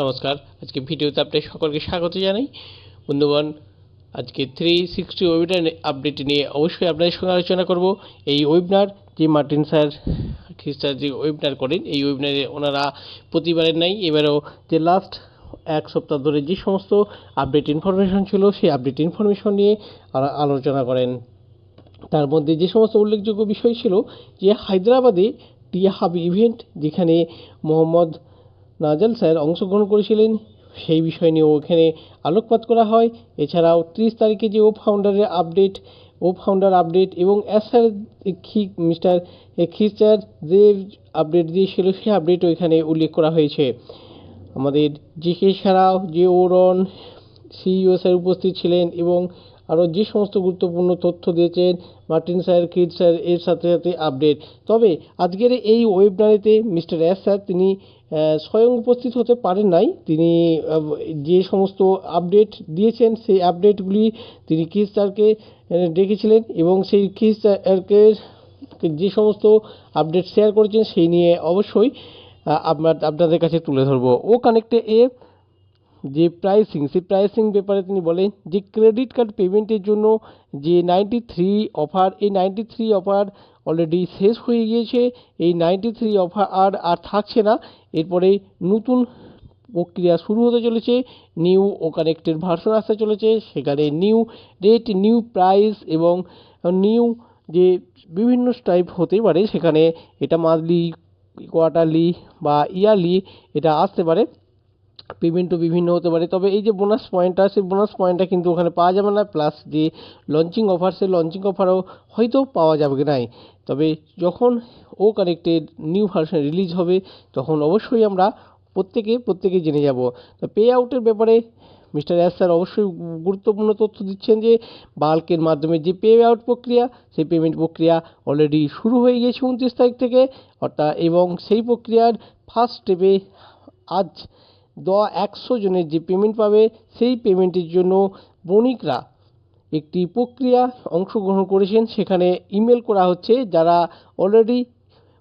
নমস্কার, আজকে ভিডিওতে আপনাদের সকলকে স্বাগত জানাই। বন্ধুগণ, আজকে 360 ওয়েবিনার আপডেট নিয়ে অবশ্যই আপনাদের সঙ্গে আলোচনা করব। এই ওয়েবিনার যে মার্টিন স্যার খ্রিস্টার যে ওয়েবিনার করেন, এই ওয়েবিনারে ওনারা প্রতিবারের নাই এবারেও যে লাস্ট এক সপ্তাহ ধরে যে সমস্ত আপডেট ইনফরমেশন ছিল সেই আপডেট ইনফরমেশন নিয়ে আলোচনা করেন। তার মধ্যে যে সমস্ত উল্লেখযোগ্য বিষয় ছিল যে হায়দ্রাবাদে টি হাব ইভেন্ট, যেখানে মোহাম্মদ নাজাল স্যার অংশগ্রহণ করেছিলেন, সেই বিষয় নিয়েও এখানে আলোকপাত করা হয়। এছাড়াও 30 তারিখে যে ও ফাউন্ডার আপডেট এবং স্যার মিস্টার খ্রিস্টার যে আপডেট দিয়েছিল সেই আপডেটও এখানে উল্লেখ করা হয়েছে। আমাদের জিকে ছাড়াও যে ওরন সিইও স্যার উপস্থিত ছিলেন এবং আরও যে সমস্ত গুরুত্বপূর্ণ তথ্য দিয়েছেন মার্টিন স্যার, খ্রিস্ট স্যার, এর সাথে সাথে আপডেট। তবে আজকের এই ওয়েবিনারেতে মিস্টার এস স্যার তিনি স্বয়ং উপস্থিত হতে পারেন নাই। তিনি যে সমস্ত আপডেট দিয়েছেন সেই আপডেটগুলি তিনি খ্রিস্ট স্যারকে ডেকেছিলেন এবং সেই খ্রিস্ট স্যারকে যে সমস্ত আপডেট শেয়ার করেছেন সেই নিয়ে অবশ্যই আপনাদের কাছে তুলে ধরবো। ও কানেক্টে যে সেই প্রাইসিং ব্যাপারে তিনি বলেন যে ক্রেডিট কার্ড পেমেন্টের জন্য যে 93 অফার, এই 93 অফার অলরেডি শেষ হয়ে গিয়েছে। এই 93 অফার আর থাকছে না। এরপরে নতুন প্রক্রিয়া শুরু হতে চলেছে, নিউ ও কানেক্টেড ভার্সন আসতে চলেছে। সেখানে নিউ রেট, নিউ প্রাইস এবং নিউ যে বিভিন্ন টাইপ হতে পারে, সেখানে এটা মান্থলি, কোয়ার্টারলি বা ইয়ারলি এটা আসতে পারে। পেমেন্টও বিভিন্ন হতে পারে। তবে এই যে বোনাস পয়েন্টটা, সেই বোনাস পয়েন্টটা কিন্তু ওখানে পাওয়া যাবে না। প্লাস যে লঞ্চিং অফার, সেই লঞ্চিং অফারও হয়তো পাওয়া যাবে নাই। তবে যখন ও কানেক্টেড নিউ ভার্সন রিলিজ হবে তখন অবশ্যই আমরা প্রত্যেকে জেনে যাব। তো পে আউটের ব্যাপারে মিস্টার এস স্যার অবশ্যই গুরুত্বপূর্ণ তথ্য দিচ্ছেন যে বাল্কের মাধ্যমে যে পে আউট প্রক্রিয়া, সেই পেমেন্ট প্রক্রিয়া অলরেডি শুরু হয়ে গিয়েছে 29 তারিখ থেকে অর্থাৎ, এবং সেই প্রক্রিয়ার ফার্স্ট স্টেপে আজ 100 জনের যে পেমেন্ট পাবে সেই পেমেন্টের জন্য বণিকরা একটি প্রক্রিয়া অংশগ্রহণ করেছেন। সেখানে ইমেল করা হচ্ছে, যারা অলরেডি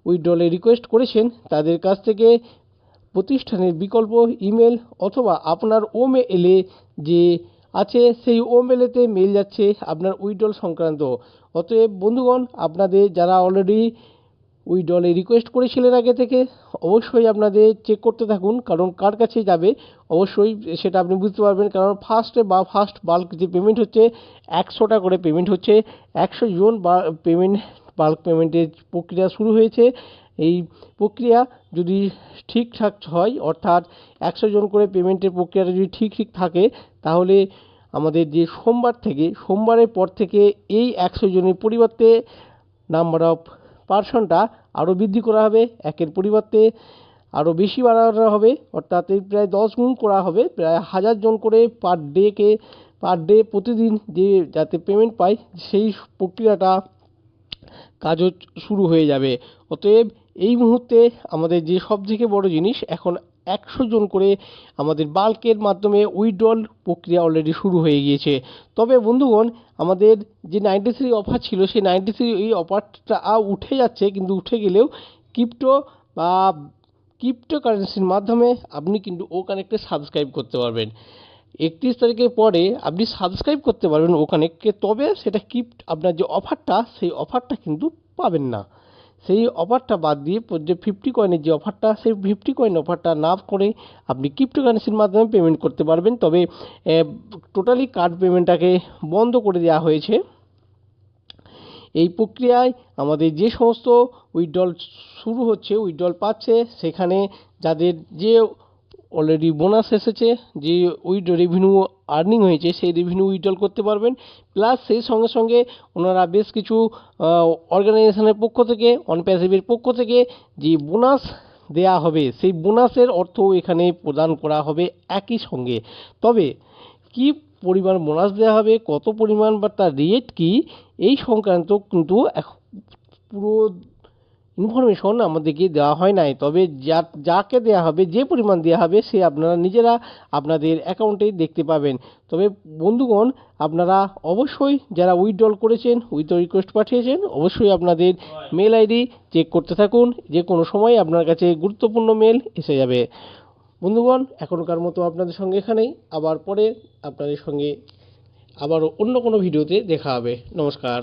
উইথড্রলে রিকোয়েস্ট করেছেন তাদের কাছ থেকে প্রতিষ্ঠানের বিকল্প ইমেল অথবা আপনার মেলে যে আছে সেই মেলেতে মেল যাচ্ছে আপনার উইথড্রল সংক্রান্ত। অতএব বন্ধুগণ, আপনাদের যারা অলরেডি উইথড্রলে রিকোয়েস্ট করেছিলেন আগে থেকে, অবশ্যই আপনাদের চেক করতে থাকুন, কারণ কার কাছে যাবে অবশ্যই সেটা আপনি বুঝতে পারবেন। কারণ ফার্স্ট বাল্ক যে পেমেন্ট হচ্ছে 100টা করে পেমেন্ট হচ্ছে, 100 জন বাল্ক পেমেন্টের প্রক্রিয়া শুরু হয়েছে। এই প্রক্রিয়া যদি ঠিকঠাক হয়, অর্থাৎ 100 জন করে পেমেন্টের প্রক্রিয়াটা যদি ঠিক থাকে, তাহলে আমাদের যে সোমবারের পর থেকে এই 100 জনের পরিবর্তে নাম্বার অফ পার্সনটা আরও বৃদ্ধি করা হবে, একের পরিবর্তে আরও বেশি বাড়ানো হবে, অর্থাৎ এই প্রায় 10 গুণ করা হবে। প্রায় 1000 জন করে পার ডে প্রতিদিন যে যাতে পেমেন্ট পায়, সেই প্রক্রিয়াটা কাজও শুরু হয়ে যাবে। অতএব এই মুহূর্তে আমাদের যে সবথেকে বড় জিনিস, এখন 100 জন করে আমাদের বাল্কের মাধ্যমে উইথড্রল প্রক্রিয়া অলরেডি শুরু হয়ে গিয়েছে। তবে বন্ধুগণ, আমাদের যে 93 অফার ছিল সেই 93 এই অফারটা উঠে যাচ্ছে, কিন্তু উঠে গেলেও ক্রিপ্টোকারেন্সির মাধ্যমে আপনি কিন্তু ও কানেক্টে সাবস্ক্রাইব করতে পারবেন। 31 তারিখের পরে আপনি সাবস্ক্রাইব করতে পারবেন ও কানেক্টকে, তবে সেটা আপনার যে অফারটা সেই অফারটা কিন্তু পাবেন না। সেই অফারটা বাদ দিয়ে যে 50 কয়েনের যে অফারটা, সেই 50 কয়েন অফারটা না করে আপনি ক্রিপ্টোকারেন্সির মাধ্যমে পেমেন্ট করতে পারবেন। তবে টোটালি কার্ড পেমেন্টটাকে বন্ধ করে দেওয়া হয়েছে। এই প্রক্রিয়ায় আমাদের যে সমস্ত উইথড্রল শুরু হচ্ছে, উইথড্রল পাচ্ছে, সেখানে যাদের যে অলরেডি বোনাস এসেছে, যে রেভিনিউ আর্নিং হয়েছে, সেই রেভিনিউ উইথড্রল করতে পারবেন। প্লাস সেই সঙ্গে সঙ্গে ওনারা বেশ কিছু অর্গানাইজেশনের পক্ষ থেকে, অনপ্যাসিভের পক্ষ থেকে যে বোনাস দেয়া হবে, সেই বোনাসের অর্থও এখানে প্রদান করা হবে একই সঙ্গে। তবে কি পরিমাণ বোনাস দেওয়া হবে, কত পরিমাণ বা তার রেট কি, এই সংক্রান্ত কিন্তু পুরো ইনফরমেশন আমাদেরকে দেওয়া হয় নাই। তবে যাকে দেওয়া হবে, যে পরিমাণ দেওয়া হবে, সে আপনারা নিজেরা আপনাদের অ্যাকাউন্টেই দেখতে পাবেন। তবে বন্ধুগণ, আপনারা অবশ্যই যারা উইথড্রল করেছেন, উইথড্র রিকোয়েস্ট পাঠিয়েছেন, অবশ্যই আপনাদের মেল আইডি চেক করতে থাকুন। যে কোনো সময় আপনার কাছে গুরুত্বপূর্ণ মেল এসে যাবে। বন্ধুগণ, এখনকার মতো আপনাদের সঙ্গে এখানেই, আবার পরে আপনাদের সঙ্গে আবারও অন্য কোনো ভিডিওতে দেখা হবে। নমস্কার।